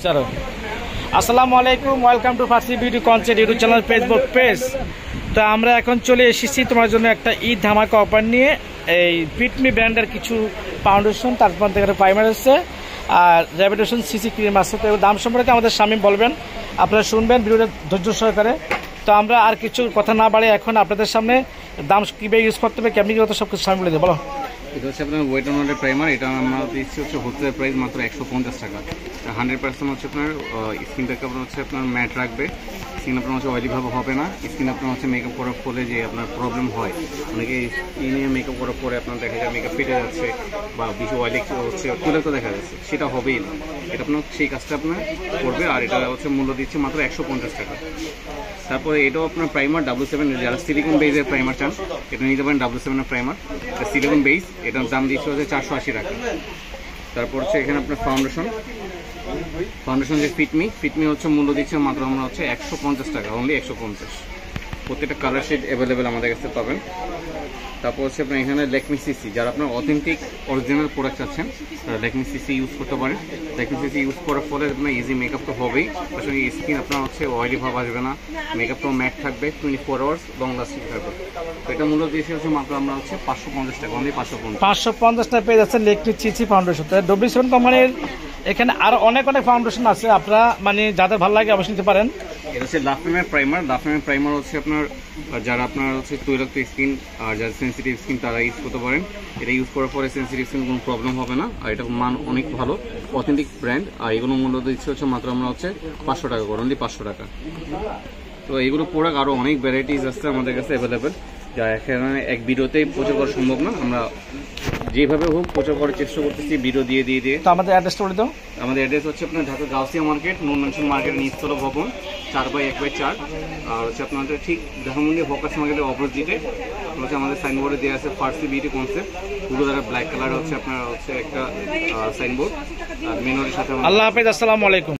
চলো, আসসালামু আলাইকুম, welcome to Farsi beauty concept YouTube channel Facebook page. তো আমরা এখন চলে এসেছি তোমার জন্য একটা ঈদ ধামাকা অফার নিয়ে। এই ফিটমি ব্র্যান্ডের কিছু ফাউন্ডেশন, তারপর থেকে প্রাইমার আছে আর রেভলিউশন সিসি ক্রিম আছে। তো দাম সম্পর্কে আমাদের শামীম বলবেন, আপনারা শুনবেন ভিডিওটা ধৈর্য সহকারে। তো আমরা আর কিছু কথা না বাড়ে এখন আপনাদের সামনে দাম কীভাবে ইউজ করতে হবে, কেমনি কত সব কিছু শামীম বলে দেবো। বলো। এটা হচ্ছে আপনার ওয়েট অন প্রাইমার। এটা আমরা দিচ্ছি হচ্ছে হোলসেল প্রাইস মাত্র 150 টাকা। 100% হচ্ছে আপনার স্কিনটাকে আপনার হচ্ছে আপনার ম্যাট রাখবে। স্কিন আপনার হচ্ছে অয়েলিভাবে হবে না। স্কিন আপনার হচ্ছে মেকআপ করার ফলে যে আপনার প্রবলেম হয়, অনেকে স্কিনে মেকআপ করার পরে আপনার দেখা যায় মেকআপ ফেটে যাচ্ছে বা বেশি অয়েলি হচ্ছে তুলে তো দেখা যাচ্ছে, সেটা হবেই না। এটা আপনার সেই কাজটা আপনার করবে। আর এটা হচ্ছে মূল্য দিচ্ছে মাত্র 150 টাকা। তারপরে এটাও আপনার প্রাইমার W7, যারা সিলিকন বেসের প্রাইমার চান এটা নিতে পারেন। W7 এর প্রাইমার, সিলিকন বেস, এটার দাম দিচ্ছে হচ্ছে 480 টাকা। তারপর হচ্ছে এখানে আপনার ফাউন্ডেশন যে ফিটমি হচ্ছে মূল্য দিচ্ছে মাত্র আমরা হচ্ছে 150 টাকা, অনলি 150। প্রত্যেকটা কালার শেড অ্যাভেলেবেল আমাদের কাছে পাবেন। তারপর হচ্ছে আপনার এখানে ল্যাকমি সিসি, যারা আপনার অথেন্টিক অরিজিনাল প্রোডাক্ট চাচ্ছেন তারা ল্যাকমি সিসি ইউজ করতে পারেন। ল্যাকমি সিসি ইউজ করার ফলে আপনার ইজি মেকআপ তো হবেই, আসলে স্কিন আপনার হচ্ছে অয়েলি ভাব আসবে না, মেকআপটাও ম্যাট থাকবে, 24 আওয়ার্স লং লাস্টিং থাকবে। তো এটা মূল্য দিয়েছে হচ্ছে মাত্র আমরা হচ্ছে 550 টাকা, অনলি 550 টাকা পেয়ে যাচ্ছে ল্যাকমি সিসি ফাউন্ডেশন। W7 কোম্পানির এখানে আরো অনেক ফাউন্ডেশন আছে, আপনারা মানে যাদের ভালো লাগে অবশ্যই নিতে পারেন। এটা হচ্ছে লাফেমের প্রাইমার হচ্ছে আপনার যারা আপনার হচ্ছে তৈলাক্ত স্কিন আর যারা সেন্সিটিভ স্কিন তারা ইউজ করতে পারেন। এটা ইউজ করার পরে সেন্সিটিভ স্কিন কোনো প্রবলেম হবে না। আর এটার মান অনেক ভালো, অথেন্টিক ব্র্যান্ড। আর এগুলো মূল্য দিচ্ছে হচ্ছে মাত্র আমরা হচ্ছে 500 টাকা করে, অনলি 500 টাকা। তো এইগুলো প্রোডাক্ট আরও অনেক ভ্যারাইটিস আছে আমাদের কাছে অ্যাভেলেবেল, যা এখানে এক ভিডিওতেই প্রচার করা সম্ভব না। আমরা যেভাবে হোক প্রচার করার চেষ্টা করতেছি ভিডিও দিয়ে। তো আমাদের অ্যাড্রেসটা বলে দাও। আমাদের অ্যাড্রেস হচ্ছে আপনার ঢাকা গাউসিয়া মার্কেট, নুন মেনশন মার্কেট, নিচতলা ভবন, 4/1/4। আর হচ্ছে আপনাদের ঠিক ঢাকামুন্ডি ফোকাস মার্কেটের অপোজিটে হচ্ছে আমাদের সাইনবোর্ডে দেওয়া আছে ফার্সি বিউটি কনসেপ্ট, পুরো দ্বারা ব্ল্যাক কালার হচ্ছে আপনার হচ্ছে একটা সাইনবোর্ড। আর মেনুর সাথে আল্লাহ হাফেজ, আসসালামু আলাইকুম।